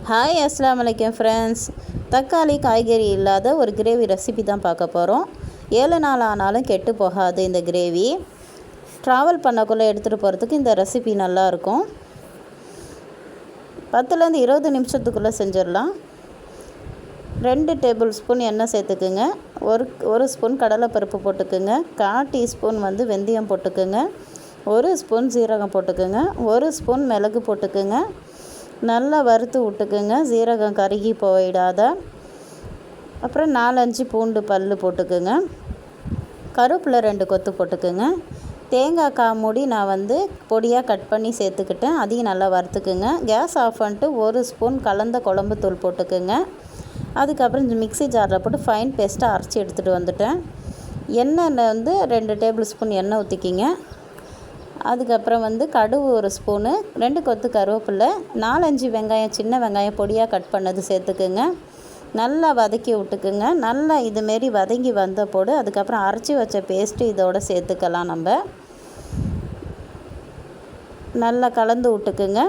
Hi அஸ்ஸலாமு அலைக்கும் friends. தக்காளி காய்கறி இல்லாத ஒரு கிரேவி ரெசிபி தான் பார்க்க போகிறோம். 7 நாள் ஆனாலும் கெட்டு போகாது இந்த கிரேவி. ட்ராவல் பண்ணக்குள்ளே எடுத்துகிட்டு போகிறதுக்கு இந்த ரெசிபி நல்லாயிருக்கும். 10லேருந்து 20 நிமிஷத்துக்குள்ளே செஞ்சிடலாம். 2 டேபிள் ஸ்பூன் எண்ணெய் சேர்த்துக்குங்க. ஒரு ஸ்பூன் கடலைப்பருப்பு போட்டுக்குங்க. 1/4 டீஸ்பூன் வெந்தயம் போட்டுக்குங்க. 1 ஸ்பூன் சீரகம் போட்டுக்குங்க. 1 ஸ்பூன் மிளகு போட்டுக்குங்க. நல்லா வறுத்து விட்டுக்குங்க, சீரகம் கருகி போயிடாத. அப்புறம் 4-5 பூண்டு பல் போட்டுக்குங்க. கருவேப்பிலை 2 கொத்து போட்டுக்குங்க. தேங்காய் 1/4 மூடி நான் பொடியாக கட் பண்ணி சேர்த்துக்கிட்டேன். அதையும் நல்லா வறுத்துக்குங்க. கேஸ் ஆஃப் பண்ணிட்டு 1 ஸ்பூன் கலந்த குழம்பு தூள் போட்டுக்குங்க. அதுக்கப்புறம் மிக்ஸி ஜாரில் போட்டு ஃபைன் பேஸ்ட்டாக அரைச்சி எடுத்துகிட்டு வந்துட்டேன். எண்ணெயில் 2 டேபிள் ஸ்பூன் எண்ணெய் ஊற்றிக்கிங்க. அதுக்கப்புறம் கடுகு 1 ஸ்பூனு, 2 கொத்து கருவேப்பிலை, 4-5 வெங்காயம், சின்ன வெங்காயம் பொடியாக கட் பண்ணது சேர்த்துக்குங்க. நல்லா வதக்கி விட்டுக்குங்க. நல்லா இதுமாரி வதங்கி வந்த போடு அதுக்கப்புறம் அரைச்சி வச்ச பேஸ்ட்டு இதோடு சேர்த்துக்கலாம். நம்ம நல்லா கலந்து விட்டுக்குங்க.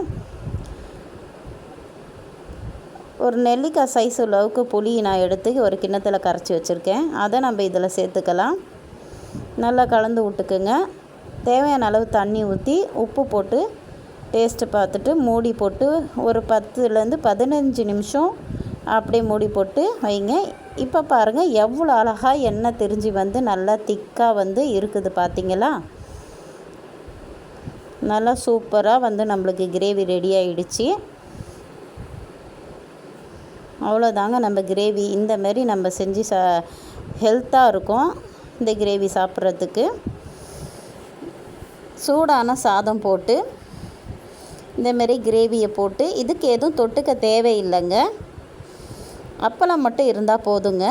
ஒரு நெல்லிக்காய் சைஸ் அளவுக்கு புளி நான் எடுத்து ஒரு கிண்ணத்தில் கரைச்சி வச்சுருக்கேன். அதை நம்ம இதில் சேர்த்துக்கலாம். நல்லா கலந்து விட்டுக்குங்க. தேவையான அளவு தண்ணி ஊற்றி உப்பு போட்டு டேஸ்ட்டு பார்த்துட்டு மூடி போட்டு ஒரு 10லேருந்து 15 நிமிஷம் அப்படியே மூடி போட்டு வைங்க. இப்போ பாருங்கள் எவ்வளோ அழகாக எண்ணெய் திரிஞ்சு நல்லா திக்காக இருக்குது பார்த்தீங்களா? நல்லா சூப்பராக நம்மளுக்கு கிரேவி ரெடி ஆகிடுச்சு. அவ்வளோதாங்க நம்ம கிரேவி. இந்தமாரி நம்ம செஞ்சு ஹெல்த்தாக இருக்கும் இந்த கிரேவி சாப்பிட்றதுக்கு. சூடான சாதம் போட்டு இந்தமாரி கிரேவியை போட்டு இதுக்கு எதுவும் தொட்டுக்க தேவையில்லைங்க. அப்பளம் மட்டும் இருந்தால் போதுங்க.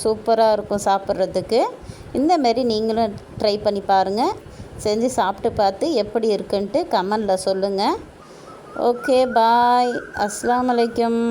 சூப்பராக இருக்கும் சாப்பிட்றதுக்கு. இந்தமாரி நீங்களும் ட்ரை பண்ணி பாருங்கள். செஞ்சு சாப்பிட்டு பார்த்து எப்படி இருக்குன்ட்டு கமெண்டில் சொல்லுங்கள். ஓகே, பாய். அஸ்ஸலாமு அலைக்கும்.